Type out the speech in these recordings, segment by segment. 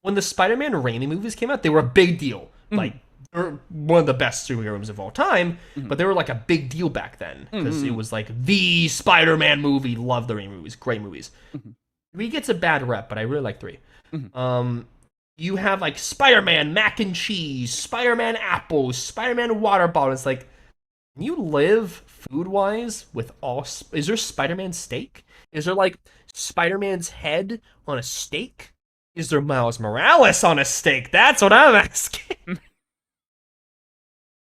when the Spider-Man Raimi movies came out, they were a big deal. Mhm. Like, they're one of the best superhero movies of all time, Mhm. but they were like a big deal back then because it Mhm. was like the Spider-Man movie. Love the Raimi movies, great movies. Mhm. 3 gets a bad rep, but I really like 3. Mhm. Um, you have like Spider-Man mac and cheese, Spider-Man apples, Spider-Man water bottle. It's like, can you live food-wise with all? Is there Spider-Man steak? Is there like Spider-Man's head on a steak? Is there Miles Morales on a steak? That's what I'm asking.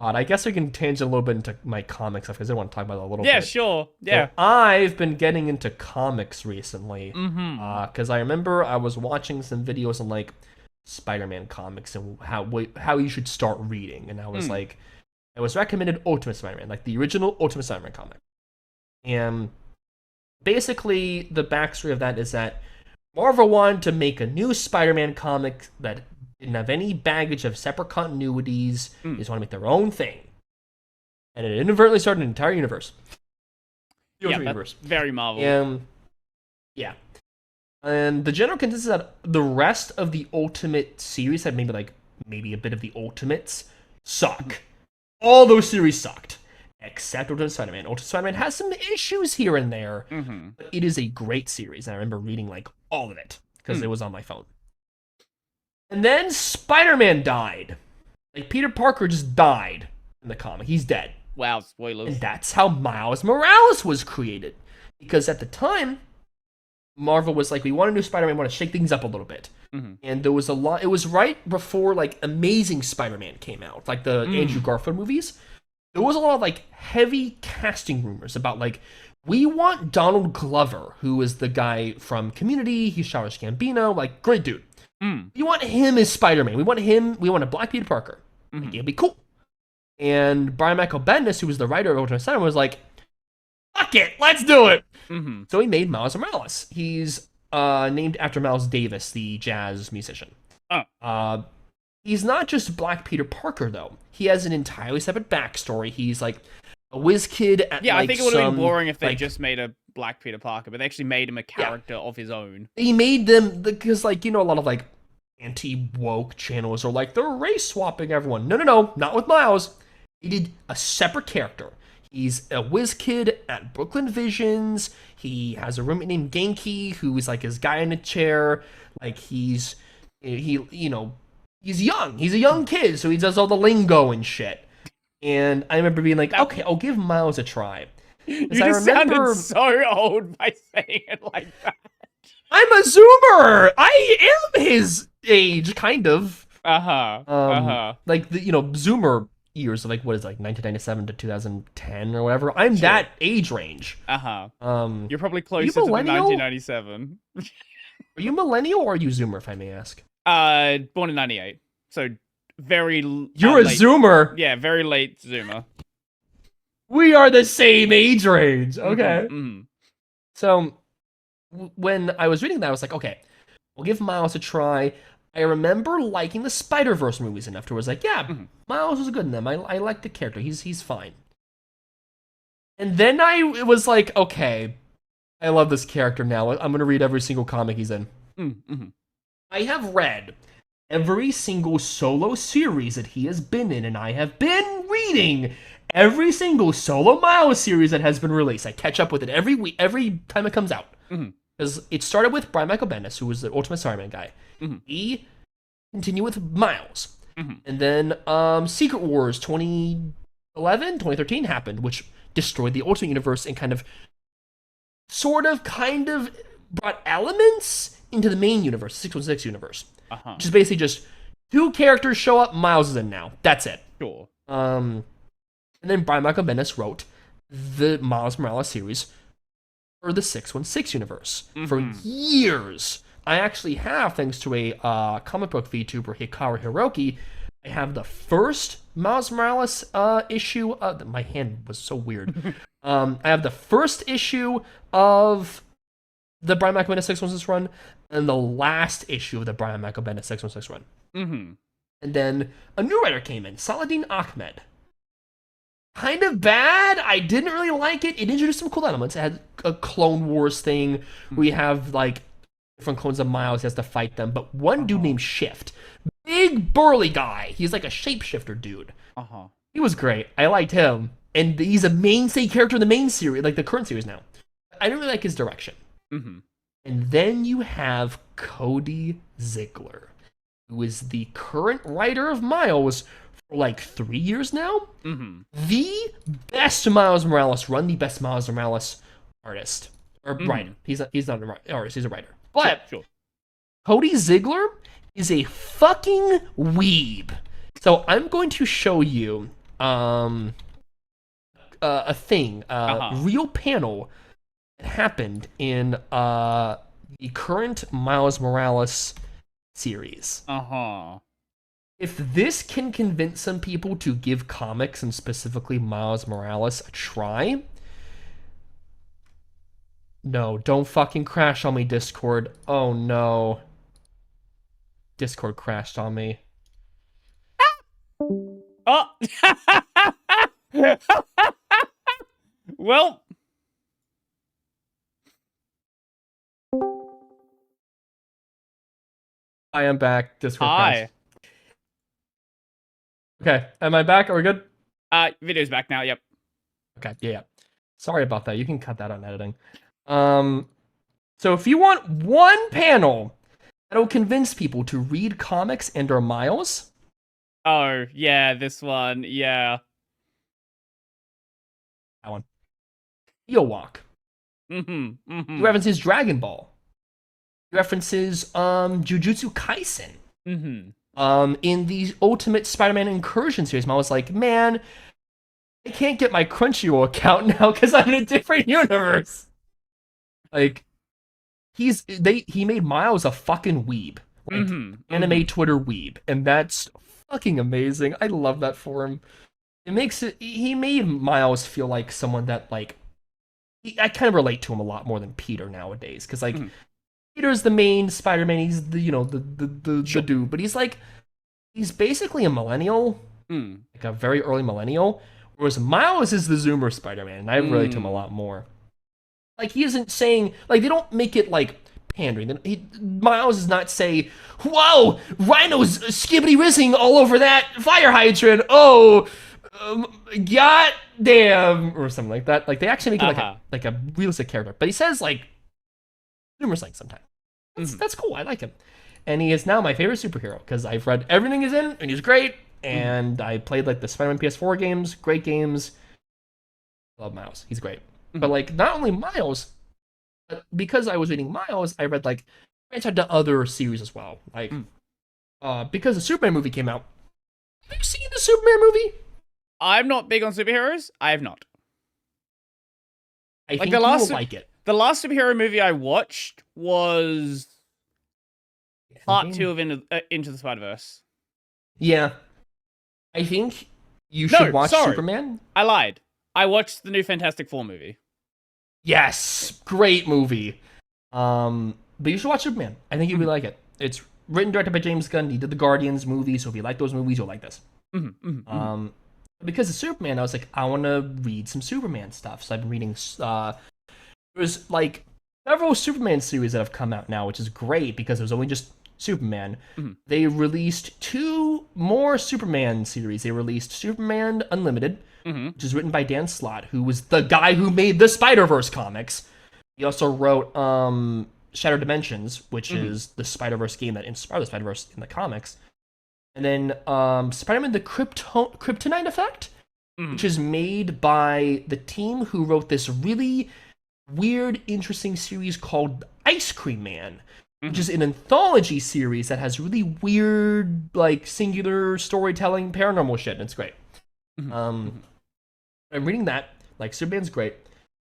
God, I guess we can tangent a little bit into my comic stuff because I want to talk about it a little Yeah, bit. sure. So Yeah. I've been getting into comics recently, Mm-hmm. because I remember I was watching some videos on like Spider-Man comics and how you should start reading, and I was Mm. like, I was recommended Ultimate Spider-Man, like the original Ultimate Spider-Man comic, and basically the backstory of that is that Marvel wanted to make a new Spider-Man comic that didn't have any baggage of separate continuities. They Mm. just want to make their own thing, and it inadvertently started an entire universe, the Yeah, Ultimate that's Universe, very Marvel. and yeah. And the general consensus is that the rest of the Ultimate series had maybe a bit of the Ultimates suck. All those series sucked, except Ultimate Spider-Man. Ultimate Spider-Man has some issues here and there, Mm-hmm. but it is a great series. And I remember reading like all of it because it Mm. was on my phone. And then Spider-Man died. Like Peter Parker just died in the comic. He's dead. Wow, And spoilers. that's how Miles Morales was created. Because at the time, Marvel was like, we want a new Spider-Man, we want to shake things up a little bit. Mm-hmm. And there was a lot. It was right before like Amazing Spider-Man came out, like the Andrew Garfield movies. There was a lot of like heavy casting rumors about like, we want Donald Glover, who is the guy from Community. He's Childish Gambino, like great dude. Mm. We want him as Spider-Man. We want him. We want a Black Peter Parker. Like, Mm-hmm. it'd be cool. And Brian Michael Bendis, who was the writer of Ultimate Spider-Man, was like, "Fuck it, let's do it." Mm-hmm. So he made Miles Morales. He's named after Miles Davis, the jazz musician. Oh. He's not just Black Peter Parker though. He has an entirely separate backstory. He's like a whiz kid at Yeah, like I think it would have been some, boring if they like, just made a Black Peter Parker, but they actually made him a yeah. character of his own. He made them because like a lot of like anti-woke channels are like they're race swapping everyone. No, no, no, not with Miles. He did a separate character. He's a whiz kid at Brooklyn Visions. He has a roommate named Genki who is like his guy in a chair. Like he's young. He's a young kid, so he does all the lingo and shit. And I remember being like, That- okay, I'll give Miles a try. You I just remember- sounded so old by saying it like that. I'm a Zoomer. I am his age, kind of. Uh-huh. Uh-huh. Like the Zoomer years of like what is it, like 1997 to 2010 or whatever. I'm Sure. that age range. Uh-huh. Um, You're probably closer to the millennial? 1997. are you millennial or are you Zoomer, if I may ask? Born in 98. So very You're a late. Zoomer. Yeah, very late Zoomer. We are the same age range. Okay. Mm-hmm. So when I was reading that, I was like, okay, we'll give Miles a try. I remember liking the Spider-Verse movies enough to where I was like, yeah, Mhm. Miles was good in them. I like the character. He's fine. And then I was like, okay, I love this character now. I'm going to read every single comic he's in. Mm-hmm. I have read every single solo series that he has been in, and I have been reading every single solo Miles series that has been released. I catch up with it every week, every time it comes out. Mhm. Because it started with Brian Michael Bendis, who was the Ultimate Spider-Man guy. Mhm. He continued with Miles. Mhm. And then Secret Wars 2011, 2013 happened, which destroyed the Ultimate Universe and kind of brought elements into the main universe, 616 universe. Uh-huh. Which is basically just 2 characters show up, Miles is in now. That's it. Sure. And then Brian Michael Bendis wrote the Miles Morales series for the 616 universe for years. I actually have, thanks to a comic book VTuber, Hikaru Hiroki, I have the first Miles Morales issue. My hand was so weird. I have the first issue of the Brian Michael Bendis 616 run and the last issue of the Brian Michael Bendis 616 run. Mm-hmm. And then a new writer came in, Saladin Ahmed. Kind of bad. I didn't really like it. It introduced some cool elements. It had a Clone Wars thing where you have like different clones of Miles. He has to fight them. But one dude named Shift, big burly guy. He's like a shapeshifter dude. He was great. I liked him, and he's a mainstay character in the main series, like the current series now. I don't really like his direction. Mm-hmm. And then you have Cody Ziegler, who is the current writer of Miles for like 3 years now. Mm-hmm. The best Miles Morales run, the best Miles Morales artist or writer. He's not an artist, he's a writer. But Sure. Cody Ziegler is a fucking weeb. So I'm going to show you a thing, real panel that happened in the current Miles Morales series. If this can convince some people to give comics and specifically Miles Morales a try. No, don't fucking crash on me, Discord. Oh no. Discord crashed on me. Oh. Well. I am back. Discord Hi. crashed. Okay, am I back? Are we good? Video's back now. Yep. Okay, yeah. Sorry about that. You can cut that on editing. So if you want one panel that'll convince people to read comics and or Miles. Oh, yeah, this one. Yeah. That one. He'll walk. He references Dragon Ball. He references Jujutsu Kaisen. In the Ultimate Spider-Man Incursion series, I was like, man, I can't get my Crunchyroll account now because I'm in a different universe. Like, he made Miles a fucking weeb. Like, anime Twitter weeb. And that's fucking amazing. I love that for him. It makes it, he made Miles feel like someone that, like, I kind of relate to him a lot more than Peter nowadays. Because, like, Peter's the main Spider-Man, he's the, you know, the dude. But he's like, he's basically a millennial. Like a very early millennial. Whereas Miles is the Zoomer Spider-Man, and I relate to him a lot more. Like, he isn't saying, like, they don't make it, like, pandering. Miles does not say, whoa, Rhino's skibbity-rizzing all over that fire hydrant, oh, god damn, or something like that. Like, they actually make it like a realistic character. But he says, like, Zoomer slang sometimes. That's cool, I like him. And he is now my favorite superhero, because I've read everything he's in, and he's great, and I played, like, the Spider-Man PS4 games, great games. I love Miles, he's great. But, like, not only Miles, but because I was reading Miles, I read, like, branched out to other series as well. Like, because the Superman movie came out. Have you seen the Superman movie? I'm not big on superheroes. I have not. I think you will like it. The last superhero movie I watched was Part 2 of Into the Spider-Verse. Yeah. I think you should watch Superman. I lied. I watched the new Fantastic Four movie. Yes, great movie. But you should watch Superman. I think you would like it. It's written, directed by James Gunn. He did the Guardians movie, so if you like those movies, you'll like this. Because of Superman, I was like, I want to read some Superman stuff. So I've been reading. There's like several Superman series that have come out now, which is great because it was only just Superman. They released 2 more Superman series. They released Superman Unlimited, which is written by Dan Slott, who was the guy who made the Spider-Verse comics. He also wrote Shattered Dimensions, which is the Spider-Verse game that inspired the Spider-Verse in the comics. And then Spider-Man the Kryptonite Effect, which is made by the team who wrote this really weird, interesting series called Ice Cream Man, which is an anthology series that has really weird, like, singular storytelling, paranormal shit, and it's great. I'm reading that. Like, Superman's great.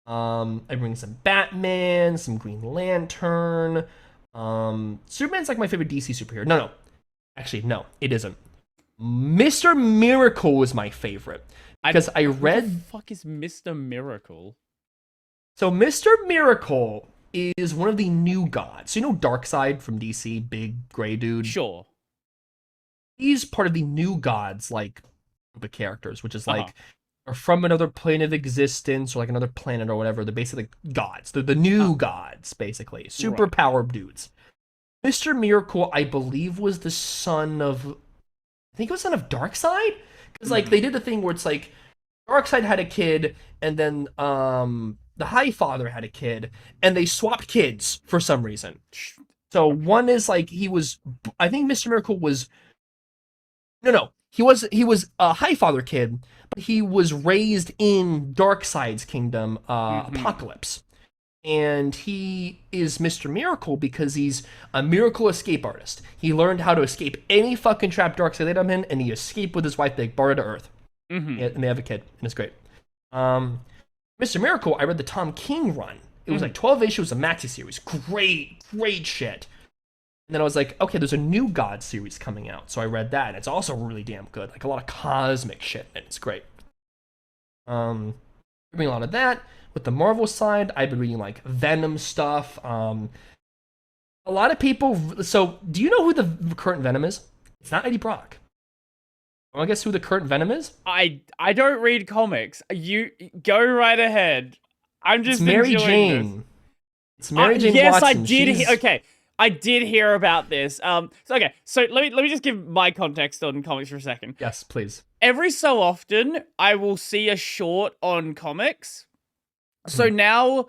I'm reading some Batman, some Green Lantern. Superman's, like, my favorite DC superhero. No. Actually, no, it isn't. Mr. Miracle is my favorite. Because I read... What the fuck is Mr. Miracle? So, Mr. Miracle is one of the new gods. So, you know Darkseid from DC, big gray dude? Sure. He's part of the new gods, like, group of characters, which is like, are from another plane of existence, or like another planet or whatever. They're basically gods. They're the new gods, basically. Super powered dudes. Mr. Miracle, I believe, was the son of, I think it was son of Darkseid, because like they did the thing where it's like Darkseid had a kid, and then the High Father had a kid, and they swapped kids for some reason. So one is like he was, I think Mr. Miracle was, no, he was a High Father kid, but he was raised in Darkseid's kingdom, Apocalypse, and he is Mr. Miracle because he's a miracle escape artist. He learned how to escape any fucking trap Darkseid laid him in, and he escaped with his wife. They brought her to Earth, and they have a kid, and it's great. Mr. Miracle, I read the Tom King run. It was like 12 issues, a maxi series. Great shit. And then I was like, okay, there's a new God series coming out. So I read that, and it's also really damn good. Like a lot of cosmic shit, and it's great. Reading a lot of that. With the Marvel side, I've been reading like Venom stuff. A lot of people. So, do you know who the current Venom is? It's not Eddie Brock. I guess who the current Venom is? I don't read comics. You go right ahead. I'm just it's Mary Jane. This. It's Mary Jane yes, Watson. I did. Okay, I did hear about this. So let me just give my context on comics for a second. Yes, please. Every so often, I will see a short on comics. So now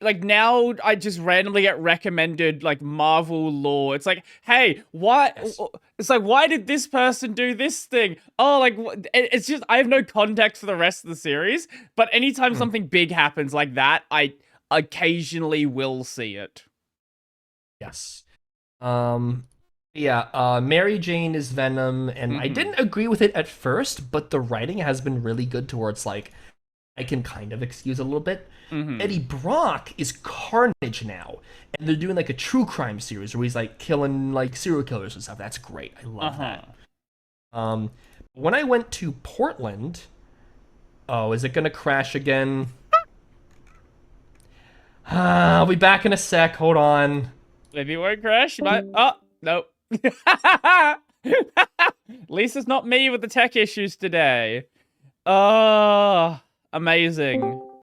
I just randomly get recommended like Marvel lore. It's like, hey, what? Yes. It's like, why did this person do this thing? Oh, like it's just I have no context for the rest of the series. But anytime something big happens like that, I occasionally will see it. Yes. Mary Jane is Venom, and I didn't agree with it at first, but the writing has been really good towards like I can kind of excuse a little bit. Eddie Brock is Carnage now, and they're doing like a true crime series where he's like killing like serial killers and stuff. That's great. I love that. When I went to Portland, oh, is it gonna crash again? I'll be back in a sec. Hold on. Maybe it won't crash. You might. Oh, nope. At least it's not me with the tech issues today. Oh, amazing.